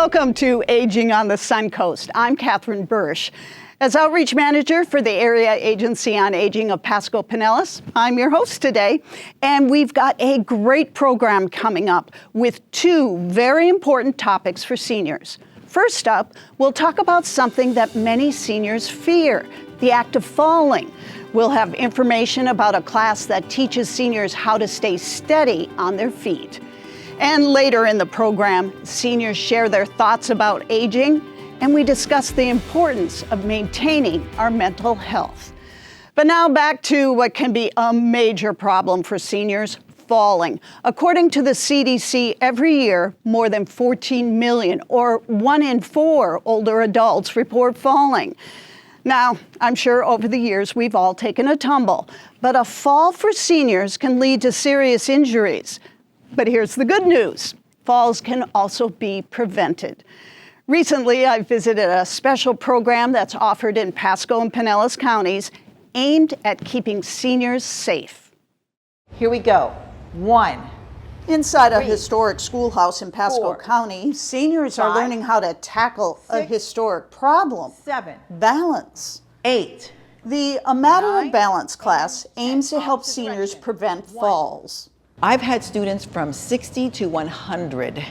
Welcome to Aging on the Suncoast. I'm Catherine Bursch. As Outreach Manager for the Area Agency on Aging of Pasco-Pinellas, I'm your host today, and we've got a great program coming up with two very important topics for seniors. First up, we'll talk about something that many seniors fear, the act of falling. We'll have information about a class that teaches seniors how to stay steady on their feet. And later in the program, seniors share their thoughts about aging, and we discuss the importance of maintaining our mental health. But now back to what can be a major problem for seniors, falling. According to the CDC, every year, more than 14 million, or 1 in 4 older adults report falling. Now, I'm sure over the years we've all taken a tumble, but a fall for seniors can lead to serious injuries. But here's the good news. Falls can also be prevented. Recently, I visited a special program that's offered in Pasco and Pinellas counties aimed at keeping seniors safe. Here we go. 1. Inside a 3, historic schoolhouse in Pasco 4, County, seniors 5, are learning how to tackle a 6, historic problem. 7. Balance. 8. The A Matter 9, of Balance class 10. aims to help Opposite seniors direction. prevent 1. falls. I've had students from 60 to 100.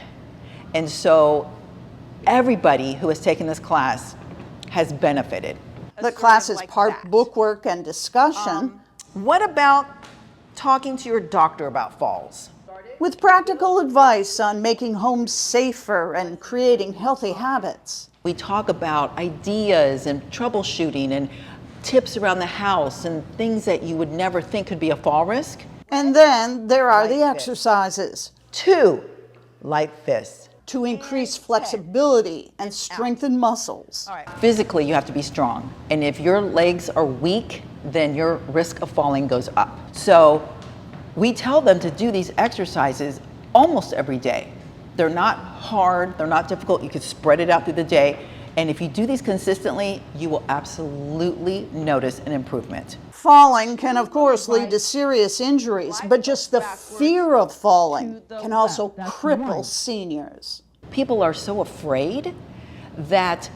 And so everybody who has taken this class has benefited. The class is part bookwork and discussion, What about talking to your doctor about falls? with practical advice on making homes safer and creating healthy habits. We talk about ideas and troubleshooting and tips around the house and things that you would never think could be a fall risk. And then there are the Like this. exercises 2, like this. to increase flexibility and strengthen muscles. Physically, you have to be strong. And if your legs are weak, then your risk of falling goes up. So we tell them to do these exercises almost every day. They're not hard, they're not difficult. You can spread it out through the day. And if you do these consistently, you will absolutely notice an improvement. Falling can, of course, lead to serious injuries, but just the fear of falling can also cripple seniors. People are so afraid that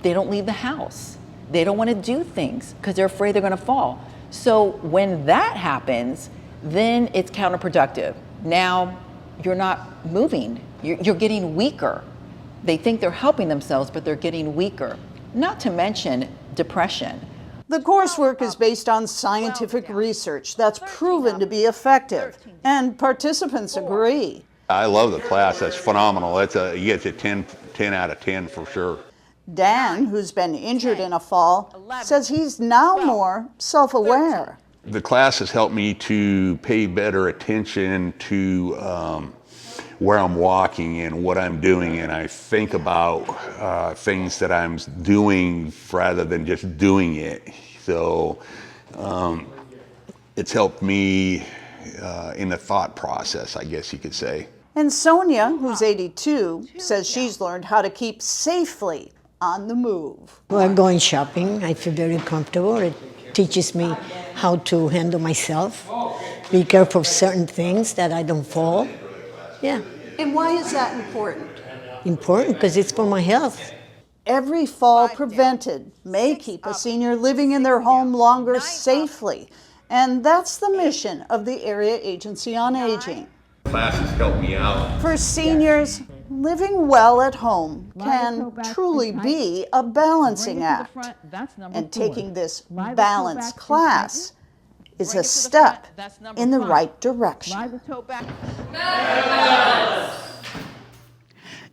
they don't leave the house. They don't want to do things because they're afraid they're going to fall. So when that happens, then it's counterproductive. Now you're not moving, you're getting weaker. They think they're helping themselves, but they're getting weaker. Not to mention depression. The coursework is based on scientific research that's proven to be effective, and participants agree. I love the class. That's phenomenal. You get a 10 out of 10 for sure. Dan, who's been injured in a fall, says he's now more self-aware. The class has helped me to pay better attention to where I'm walking and what I'm doing, and I think about things that I'm doing rather than just doing it. So it's helped me in the thought process, I guess you could say. And Sonia, who's 82, says she's learned how to keep safely on the move. While going shopping, I feel very comfortable. It teaches me how to handle myself, be careful of certain things that I don't fall. Yeah. And why is that important? Important because it's for my health. Every fall prevented may keep a senior living in their home longer safely. And that's the mission of the Area Agency on Aging. Classes help me out. For seniors, living well at home can truly be a balancing act. And taking this balance class is a step in the right direction.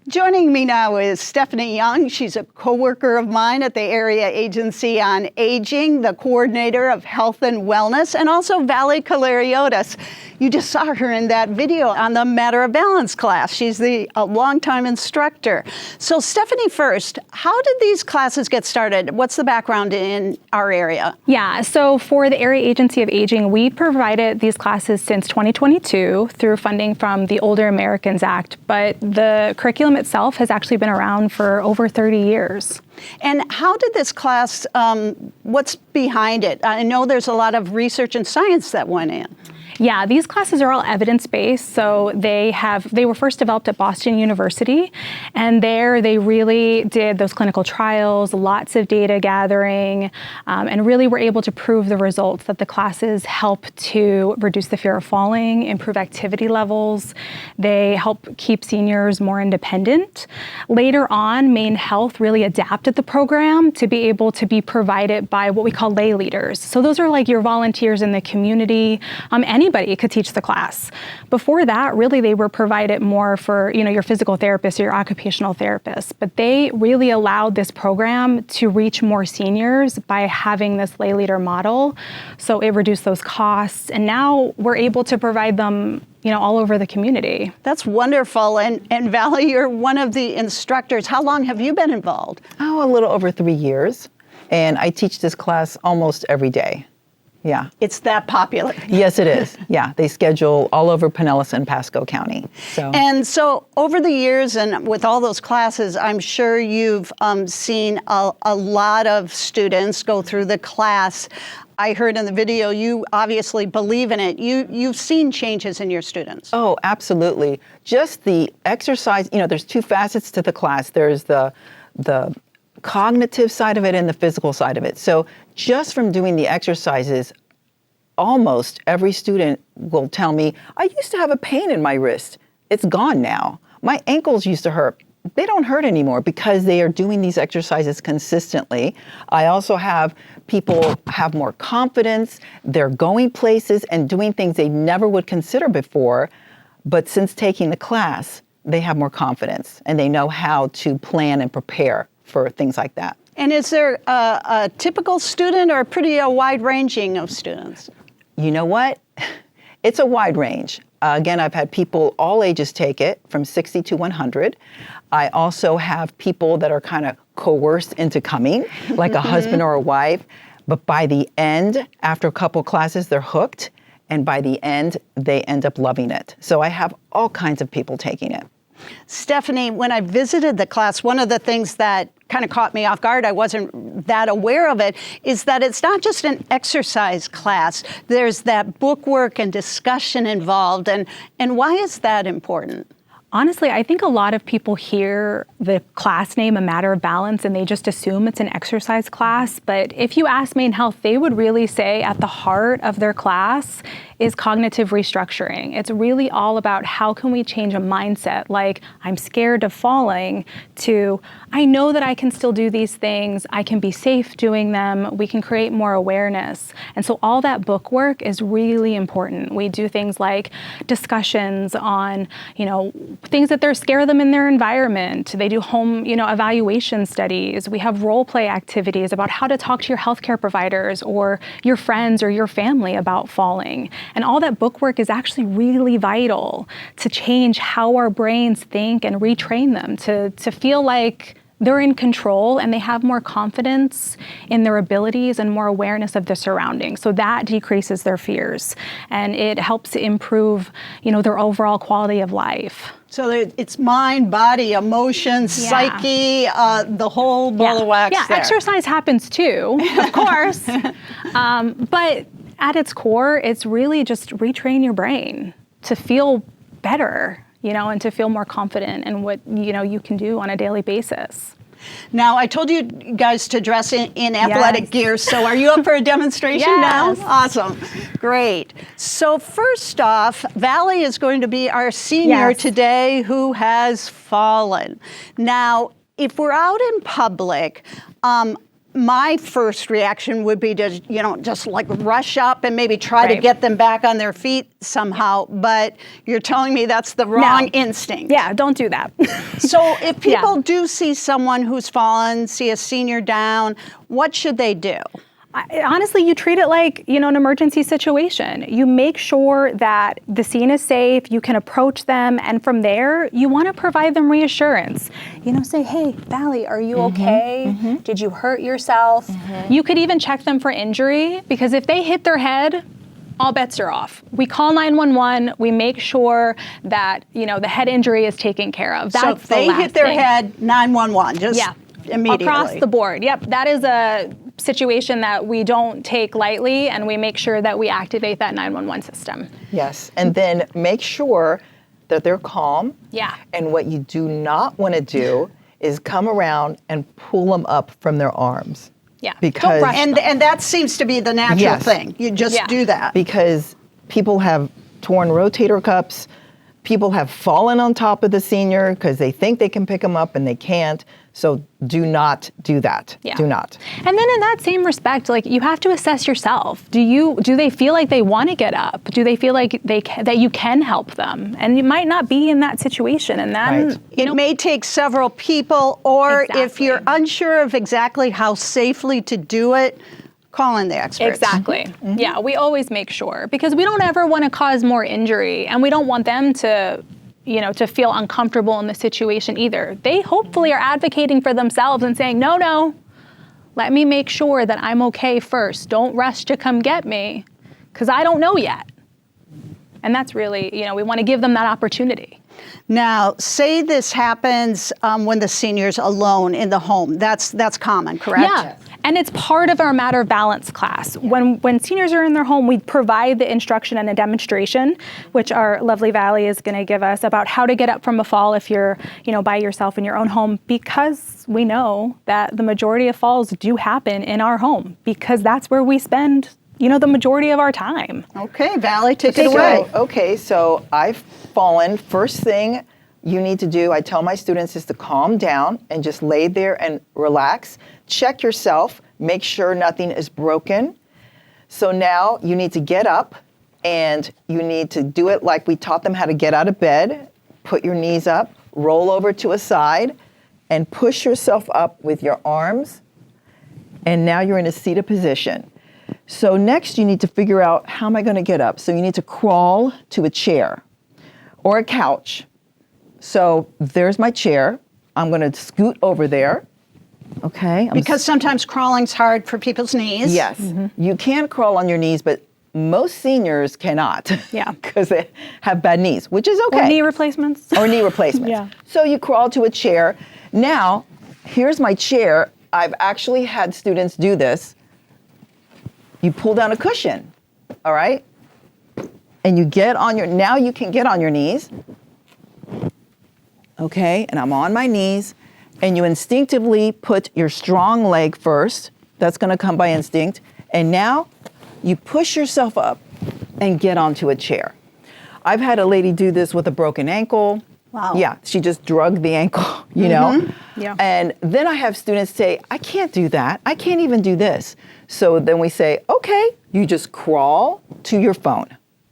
Joining me now is Stephanie Young. She's a coworker of mine at the Area Agency on Aging, the coordinator of health and wellness, and also Valerie Kaleriotis. You just saw her in that video on the Matter of Balance class. She's a longtime instructor. So Stephanie, first, how did these classes get started? What's the background in our area? Yeah, so for the Area Agency of Aging, we provided these classes since 2022 through funding from the Older Americans Act, but the curriculum itself has actually been around for over 30 years. And how did this class, what's behind it? I know there's a lot of research and science that went in. Yeah, these classes are all evidence-based. So they were first developed at Boston University, and there they really did those clinical trials, lots of data gathering, and really were able to prove the results that the classes help to reduce the fear of falling, improve activity levels. They help keep seniors more independent. Later on, Maine Health really adapted the program to be able to be provided by what we call lay leaders. So those are like your volunteers in the community. Anybody could teach the class. Before that, really they were provided more for, your physical therapist or your occupational therapist. But they really allowed this program to reach more seniors by having this lay leader model. So it reduced those costs. And now we're able to provide them all over the community. That's wonderful. And Valley, you're one of the instructors. How long have you been involved? Oh, a little over 3 years. And I teach this class almost every day. Yeah. It's that popular. Yes, it is. Yeah, they schedule all over Pinellas and Pasco County. And so over the years and with all those classes, I'm sure you've seen a lot of students go through the class. I heard in the video, you obviously believe in it. You've seen changes in your students. Oh, absolutely. Just the exercise, there's two facets to the class. There's the cognitive side of it and the physical side of it. So just from doing the exercises, almost every student will tell me, I used to have a pain in my wrist. It's gone now. My ankles used to hurt. They don't hurt anymore because they are doing these exercises consistently. I also have people have more confidence. They're going places and doing things they never would consider before. But since taking the class, they have more confidence and they know how to plan and prepare for things like that. And is there a typical student or a wide ranging of students? You know what? It's a wide range. Again, I've had people all ages take it, from 60 to 100. I also have people that are kind of coerced into coming, like a husband or a wife. But by the end, after a couple classes, they're hooked. And by the end, they end up loving it. So I have all kinds of people taking it. Stephanie, when I visited the class, one of the things that kind of caught me off guard, I wasn't that aware of it, is that it's not just an exercise class. There's that book work and discussion involved. And why is that important? Honestly, I think a lot of people hear the class name, A Matter of Balance, and they just assume it's an exercise class. But if you ask Maine Health, they would really say at the heart of their class is cognitive restructuring. It's really all about how can we change a mindset, like I'm scared of falling, to I know that I can still do these things, I can be safe doing them, we can create more awareness. And so all that book work is really important. We do things like discussions on, things that scare them in their environment. They do home, evaluation studies. We have role play activities about how to talk to your healthcare providers or your friends or your family about falling. And all that book work is actually really vital to change how our brains think and retrain them to feel like they're in control and they have more confidence in their abilities and more awareness of their surroundings. So that decreases their fears and it helps improve, their overall quality of life. So it's mind, body, emotions, psyche, the whole ball of wax there. Exercise happens too, of course. But at its core, it's really just retrain your brain to feel better, and to feel more confident in what, you can do on a daily basis. Now, I told you guys to dress in athletic gear, so are you up for a demonstration now? Awesome. Great. So first off, Valley is going to be our senior today who has fallen. Now, if we're out in public, my first reaction would be to, just like rush up and maybe try to get them back on their feet somehow. But you're telling me that's the wrong instinct. Yeah, don't do that. So if people do see someone who's fallen, see a senior down, what should they do? Honestly, you treat it like, an emergency situation. You make sure that the scene is safe, you can approach them, and from there, you want to provide them reassurance. Say, hey, Valley, are you okay? Did you hurt yourself? You could even check them for injury, because if they hit their head, all bets are off. We call 911, we make sure that, the head injury is taken care of. That's so if they hit their head, 911, just immediately. Across the board. Yep, that is a situation that we don't take lightly, and we make sure that we activate that 911 system. Yes, and then make sure that they're calm. Yeah. And what you do not want to do is come around and pull them up from their arms. Yeah. Because Don't rush them. And that seems to be the natural Yes. thing. You just do that. because people have torn rotator cuffs, people have fallen on top of the senior because they think they can pick them up and they can't. So do not do that. Yeah. Do not. And then in that same respect, like, you have to assess yourself. Do they feel like they want to get up? Do they feel like that you can help them? And you might not be in that situation. And then Right. It may take several people, or if Exactly. you're unsure of exactly how safely to do it, call in the experts. Exactly. Yeah, we always make sure, because we don't ever want to cause more injury, and we don't want them to feel uncomfortable in the situation either. They hopefully are advocating for themselves and saying, no, let me make sure that I'm okay first. Don't rush to come get me, because I don't know yet. And that's really, we want to give them that opportunity. Now, say this happens when the senior's alone in the home. That's common, correct? Yeah. And it's part of our matter of balance class. When seniors are in their home, we provide the instruction and a demonstration, which our lovely Valley is going to give us, about how to get up from a fall if you're, by yourself in your own home, because we know that the majority of falls do happen in our home, because that's where we spend, the majority of our time. Okay, Valley, take it away. So I've fallen. First thing you need to do, I tell my students, is to calm down and just lay there and relax. Check yourself, make sure nothing is broken. So now you need to get up, and you need to do it like we taught them how to get out of bed. Put your knees up, roll over to a side, and push yourself up with your arms. And now you're in a seated position. So next you need to figure out, how am I going to get up? So you need to crawl to a chair or a couch. So there's my chair. I'm going to scoot over there. Okay. Because sometimes crawling's hard for people's knees. Yes. You can crawl on your knees, but most seniors cannot. Yeah. Because they have bad knees, which is okay. Or knee replacements. Or knee replacements. Yeah. So you crawl to a chair. Now, here's my chair. I've actually had students do this. You pull down a cushion, all right? And you now you can get on your knees. Okay, and I'm on my knees, and you instinctively put your strong leg first. That's gonna come by instinct. And now you push yourself up and get onto a chair. I've had a lady do this with a broken ankle. Wow. Yeah, she just drugged the ankle, you know? Yeah. And then I have students say, I can't do that. I can't even do this. So then we say, okay, you just crawl to your phone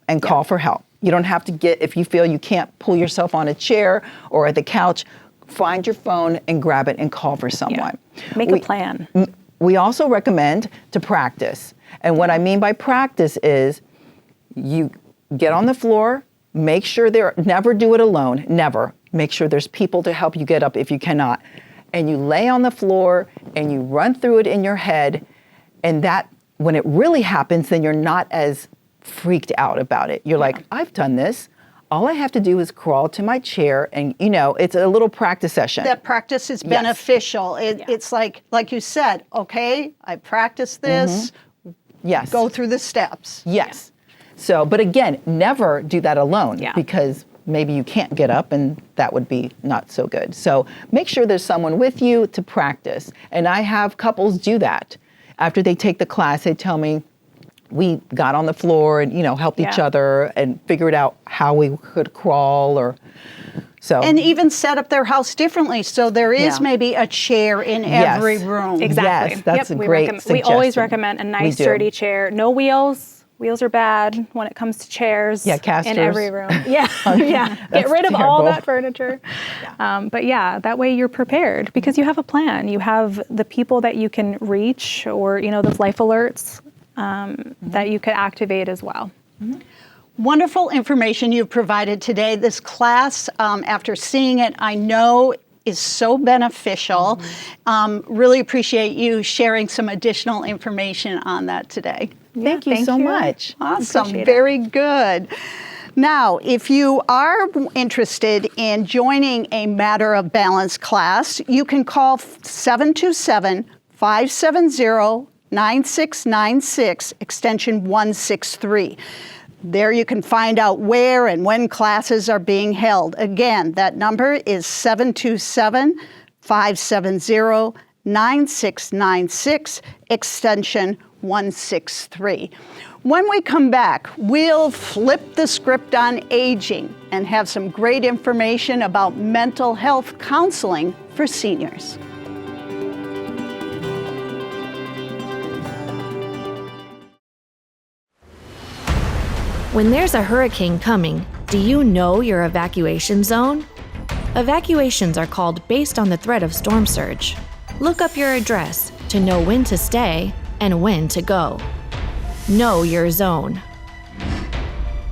and call for help. You don't have to if you feel you can't pull yourself on a chair or at the couch, find your phone and grab it and call for someone. Make a plan. We also recommend to practice. And what I mean by practice is you get on the floor, make sure never do it alone, never. Make sure there's people to help you get up if you cannot. And you lay on the floor and you run through it in your head. And that, when it really happens, then you're not as freaked out about it. You're like, I've done this. All I have to do is crawl to my chair, and it's a little practice session. That practice is beneficial. It's like you said, okay, I practiced this. Yes. Go through the steps. Yes. So, but again, never do that alone, Yeah. because maybe you can't get up, and that would be not so good. So make sure there's someone with you to practice. And I have couples do that. After they take the class, they tell me, we got on the floor and, helped each Yeah. other and figured out how we could crawl or so. And even set up their house differently. So there is Yeah. maybe a chair in Yes. every room. Exactly. Yes, that's a great We always suggestion. recommend a We nice, do. sturdy chair. No wheels. Wheels are bad when it comes to chairs. Yeah, casters. In every room. Yeah, yeah. Get That's rid of all terrible. that furniture. But yeah, that way you're prepared because you have a plan. You have the people that you can reach, or those life alerts that you could activate as well. Wonderful information you've provided today. This class, after seeing it, I know is so beneficial. Really appreciate you sharing some additional information on that today. Thank you so much. Awesome, Appreciate it. very good. Now, if you are interested in joining a Matter of Balance class, you can call 727-570-9494. 9696, extension 163. There you can find out where and when classes are being held. Again, that number is 727-570-9696, extension 163. When we come back, we'll flip the script on aging and have some great information about mental health counseling for seniors. When there's a hurricane coming, do you know your evacuation zone? Evacuations are called based on the threat of storm surge. Look up your address to know when to stay and when to go. Know your zone.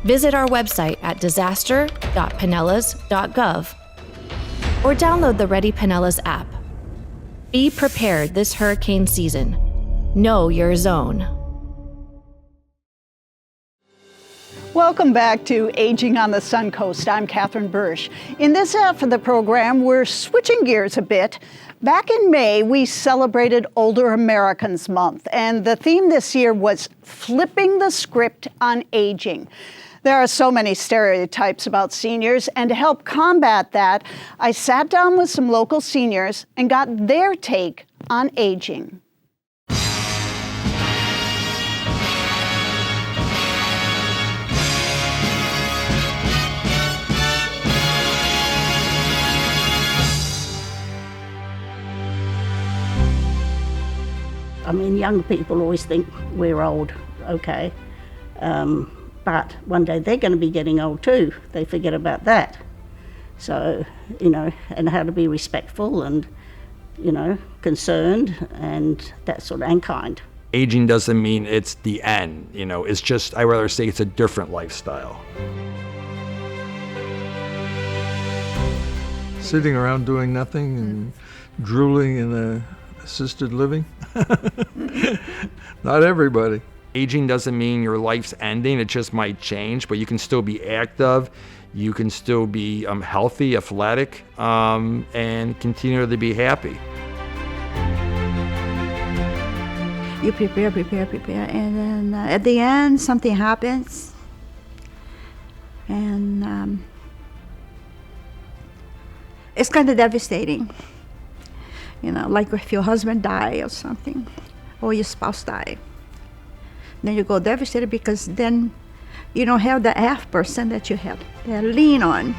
Visit our website at disaster.pinellas.gov or download the Ready Pinellas app. Be prepared this hurricane season. Know your zone. Welcome back to Aging on the Suncoast. I'm Catherine Bursch. In this half of the program, we're switching gears a bit. Back in May, we celebrated Older Americans Month, and the theme this year was flipping the script on aging. There are so many stereotypes about seniors, and to help combat that, I sat down with some local seniors and got their take on aging. I mean, young people always think we're old, okay, but one day they're going to be getting old too. They forget about that. So, and how to be respectful and, concerned and that sort of, and kind. Aging doesn't mean it's the end, it's just, I'd rather say it's a different lifestyle. Sitting around doing nothing and drooling in a assisted living? Not everybody. Aging doesn't mean your life's ending, it just might change, but you can still be active, you can still be healthy, athletic, and continue to be happy. You prepare, and then at the end something happens, and it's kind of devastating. Like if your husband died or something, or your spouse died. Then you go devastated because then you don't have the half person that you have to lean on.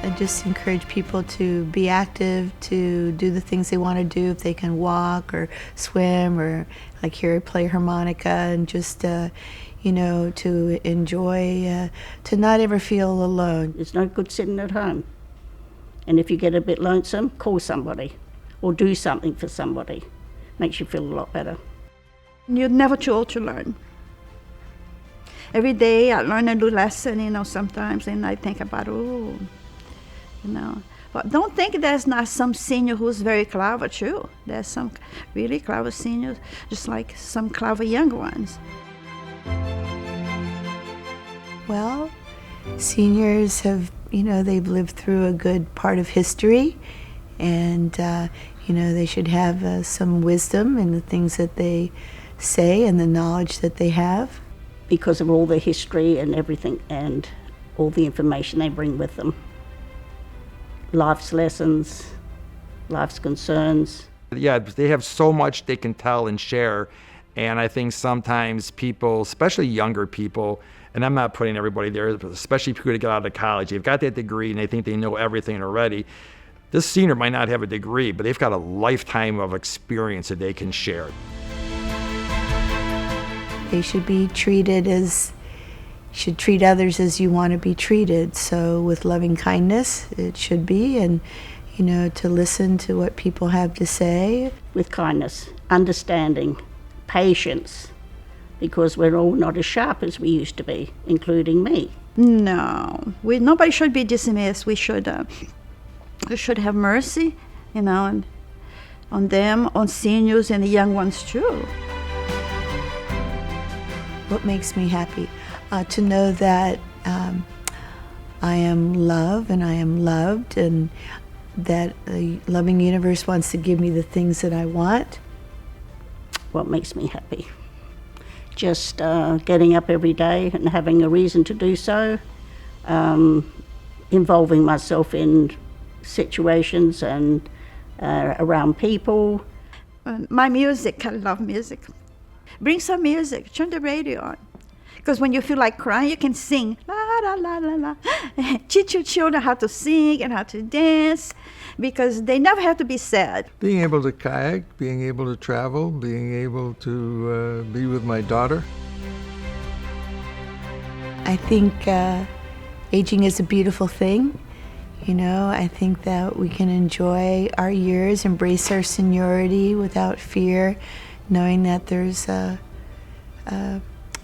I just encourage people to be active, to do the things they want to do, if they can walk or swim or like here play harmonica, and just to enjoy, to not ever feel alone. It's no good sitting at home. And if you get a bit lonesome, call somebody or do something for somebody. Makes you feel a lot better. You're never too old to learn. Every day I learn a new lesson, sometimes, and I think about, But don't think there's not some senior who's very clever too. There's some really clever seniors, just like some clever young ones. Well, seniors have, they've lived through a good part of history, and, they should have some wisdom in the things that they say and the knowledge that they have. Because of all the history and everything and all the information they bring with them. Life's lessons, life's concerns. Yeah, they have so much they can tell and share, and I think sometimes people, especially younger people, and I'm not putting everybody there, but especially people that get out of college, they've got that degree and they think they know everything already. This senior might not have a degree, but they've got a lifetime of experience that they can share. They should be treated should treat others as you want to be treated. So with loving kindness, it should be, and to listen to what people have to say. With kindness, understanding, patience, because we're all not as sharp as we used to be, including me. No, nobody should be dismissed. We should have mercy, on them, on seniors and the young ones too. What makes me happy? To know that I am loved and I am loved, and that a loving universe wants to give me the things that I want. What makes me happy? Just getting up every day and having a reason to do so, involving myself in situations and around people. My music, I love music. Bring some music, turn the radio on. Because when you feel like crying, you can sing. La, la, la, la, la. Teach your children how to sing and how to dance, because they never have to be sad. Being able to kayak, being able to travel, being able to be with my daughter. I think aging is a beautiful thing. You know, I think that we can enjoy our years, embrace our seniority without fear, knowing that there's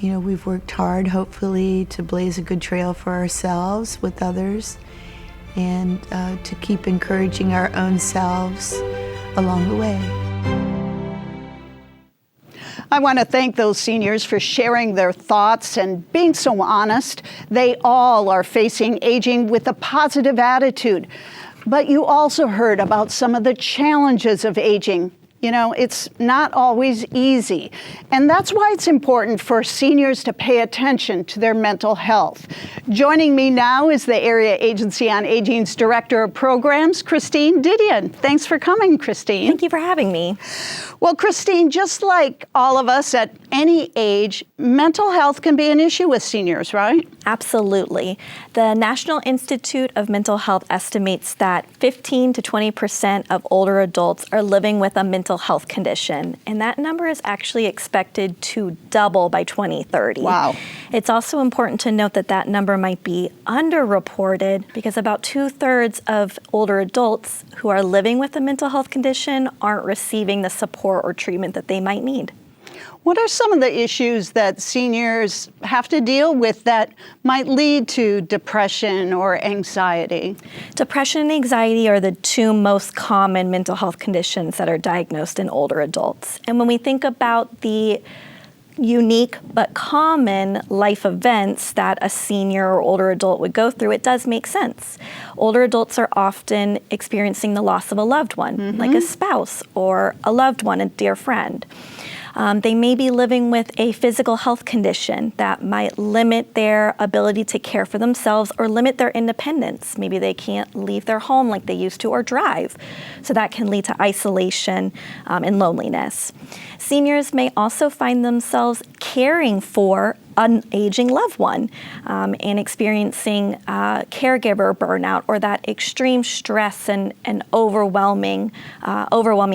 you know, we've worked hard, hopefully, to blaze a good trail for ourselves with others, and to keep encouraging our own selves along the way. I want to thank those seniors for sharing their thoughts and being so honest. They all are facing aging with a positive attitude. But you also heard about some of the challenges of aging. You know, it's not always easy. And that's why it's important for seniors to pay attention to their mental health. Joining me now is the Area Agency on Aging's Director of Programs, Christine Didion. Thanks for coming, Christine. Thank you for having me. Well, Christine, just like all of us at any age, mental health can be an issue with seniors, right? Absolutely. The National Institute of Mental Health estimates that 15 to 20% of older adults are living with a mental health condition, and that number is actually expected to double by 2030. Wow. It's also important to note that that number might be underreported because about 2/3 of older adults who are living with a mental health condition aren't receiving the support or treatment that they might need. What are some of the issues that seniors have to deal with that might lead to depression or anxiety? Depression and anxiety are the two most common mental health conditions that are diagnosed in older adults. And when we think about the unique but common life events that a senior or older adult would go through, it does make sense. Older adults are often experiencing the loss of a loved one, like a spouse or a loved one, a dear friend. They may be living with a physical health condition that might limit their ability to care for themselves or limit their independence. Maybe they can't leave their home like they used to or drive. So that can lead to isolation and loneliness. Seniors may also find themselves caring for an aging loved one and experiencing caregiver burnout or that extreme stress and overwhelming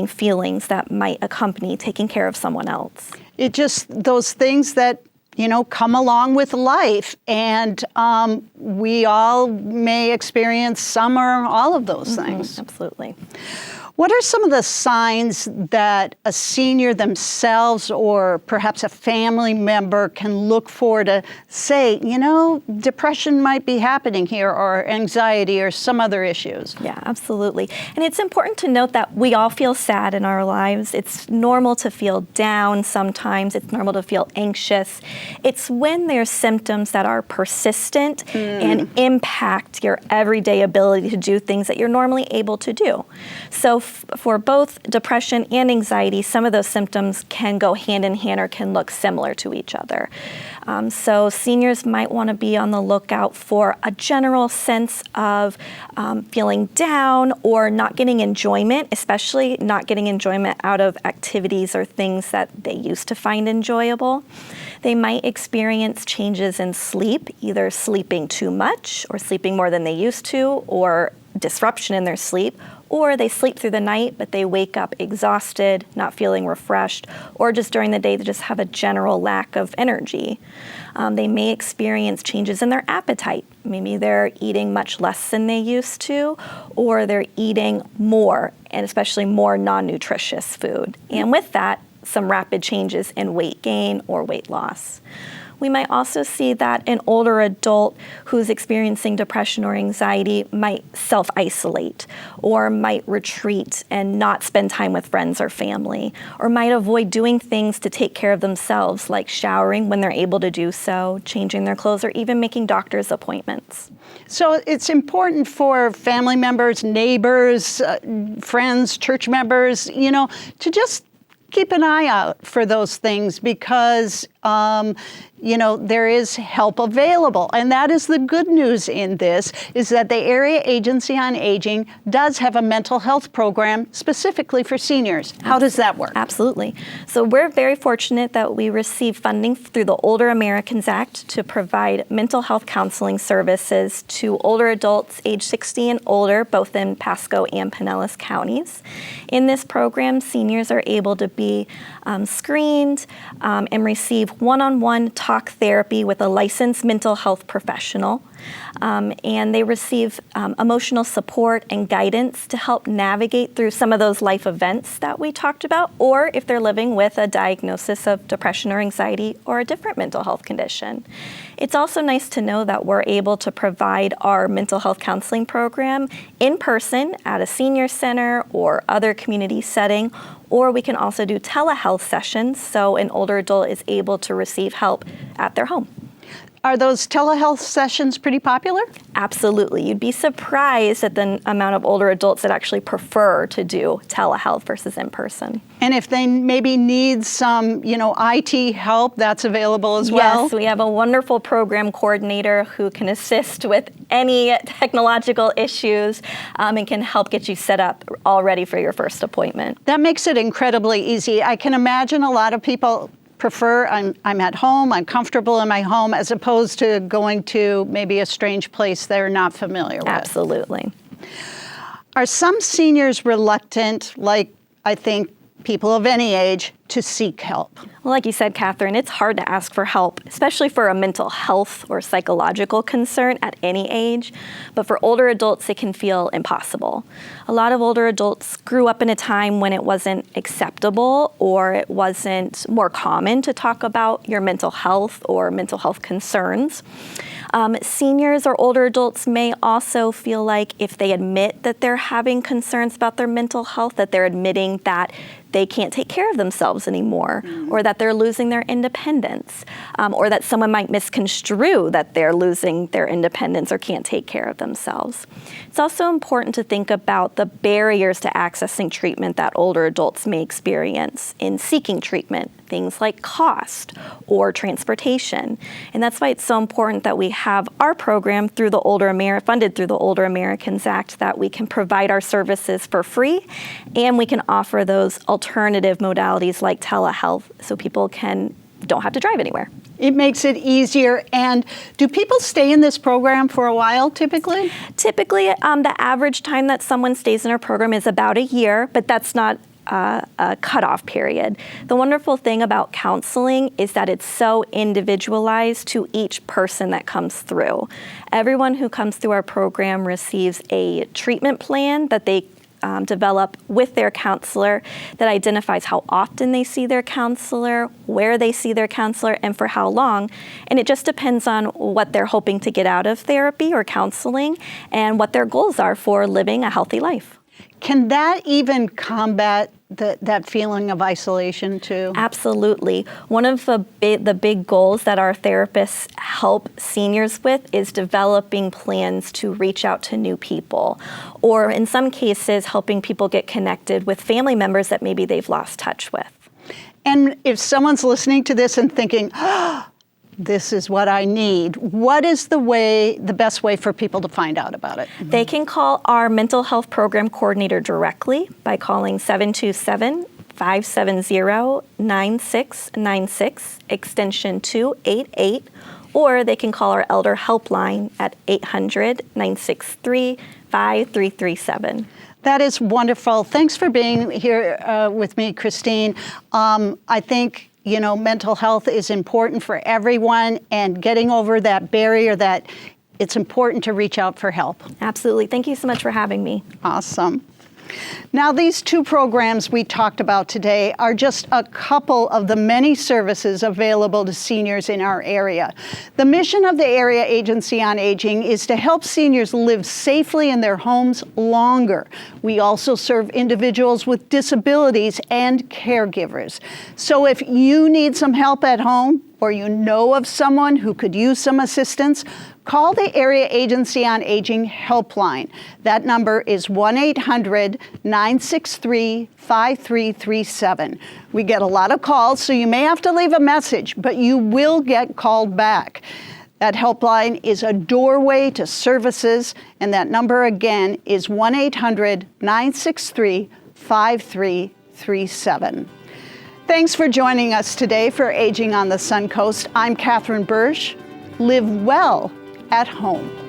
feelings that might accompany taking care of someone else. It just, those things that, you know, come along with life, and we all may experience some or all of those things. Absolutely. What are some of the signs that a senior themselves or perhaps a family member can look for to say, you know, depression might be happening here, or anxiety or some other issues? Yeah, absolutely. And it's important to note that we all feel sad in our lives. It's normal to feel down sometimes. It's normal to feel anxious. It's when there's symptoms that are persistent and impact your everyday ability to do things that you're normally able to do. So for both depression and anxiety, some of those symptoms can go hand in hand or can look similar to each other. So seniors might want to be on the lookout for a general sense of feeling down or not getting enjoyment, especially not getting enjoyment out of activities or things that they used to find enjoyable. They might experience changes in sleep, either sleeping too much or sleeping more than they used to, or disruption in their sleep, or they sleep through the night, but they wake up exhausted, not feeling refreshed, or just during the day they just have a general lack of energy. They may experience changes in their appetite. Maybe they're eating much less than they used to, or they're eating more, and especially more non-nutritious food. And with that, some rapid changes in weight gain or weight loss. We might also see that an older adult who's experiencing depression or anxiety might self-isolate or might retreat and not spend time with friends or family, or might avoid doing things to take care of themselves, like showering when they're able to do so, changing their clothes, or even making doctor's appointments. So it's important for family members, neighbors, friends, church members, to just keep an eye out for those things because, there is help available. And that is the good news in this, is that the Area Agency on Aging does have a mental health program specifically for seniors. How does that work? Absolutely. So we're very fortunate that we receive funding through the Older Americans Act to provide mental health counseling services to older adults age 60 and older, both in Pasco and Pinellas counties. In this program, seniors are able to be screened and receive one-on-one talk therapy with a licensed mental health professional. And they receive emotional support and guidance to help navigate through some of those life events that we talked about, or if they're living with a diagnosis of depression or anxiety or a different mental health condition. It's also nice to know that we're able to provide our mental health counseling program in person at a senior center or other community setting, or we can also do telehealth sessions so an older adult is able to receive help at their home. Are those telehealth sessions pretty popular? Absolutely. You'd be surprised at the amount of older adults that actually prefer to do telehealth versus in person. And if they maybe need some, IT help, that's available as well? Yes, we have a wonderful program coordinator who can assist with any technological issues and can help get you set up all ready for your first appointment. That makes it incredibly easy. I can imagine a lot of people prefer I'm at home, I'm comfortable in my home, as opposed to going to maybe a strange place they're not familiar with. Absolutely. Are some seniors reluctant, like I think people of any age, to seek help? Well, like you said, Catherine, it's hard to ask for help, especially for a mental health or psychological concern at any age. But for older adults, it can feel impossible. A lot of older adults grew up in a time when it wasn't acceptable or it wasn't more common to talk about your mental health or mental health concerns. Seniors or older adults may also feel like if they admit that they're having concerns about their mental health, that they're admitting that they can't take care of themselves anymore, or that they're losing their independence, or that someone might misconstrue that they're losing their independence or can't take care of themselves. It's also important to think about the barriers to accessing treatment that older adults may experience in seeking treatment, things like cost or transportation. And that's why it's so important that we have our program through the funded through the Older Americans Act, that we can provide our services for free, and we can offer those alternative modalities like telehealth so people don't have to drive anywhere. It makes it easier. And do people stay in this program for a while typically? Typically, the average time that someone stays in our program is about a year, but that's not a cutoff period. The wonderful thing about counseling is that it's so individualized to each person that comes through. Everyone who comes through our program receives a treatment plan that they develop with their counselor that identifies how often they see their counselor, where they see their counselor, and for how long. And it just depends on what they're hoping to get out of therapy or counseling and what their goals are for living a healthy life. Can that even combat that feeling of isolation too? Absolutely. One of the big goals that our therapists help seniors with is developing plans to reach out to new people, or in some cases, helping people get connected with family members that maybe they've lost touch with. And if someone's listening to this and thinking, this is what I need, what is the best way for people to find out about it? They can call our mental health program coordinator directly by calling 727-570-9696, extension 288, or they can call our elder helpline at 800-963-5337. That is wonderful. Thanks for being here with me, Christine. I think mental health is important for everyone, and getting over that barrier, that it's important to reach out for help. Absolutely. Thank you so much for having me. Awesome. Now, these two programs we talked about today are just a couple of the many services available to seniors in our area. The mission of the Area Agency on Aging is to help seniors live safely in their homes longer. We also serve individuals with disabilities and caregivers. So if you need some help at home, or you know of someone who could use some assistance, call the Area Agency on Aging helpline. That number is 1-800-963-5337. We get a lot of calls, so you may have to leave a message, but you will get called back. That helpline is a doorway to services, and that number again is 1-800-963-5337. Thanks for joining us today for Aging on the Suncoast. I'm Catherine Bursch. Live well at home.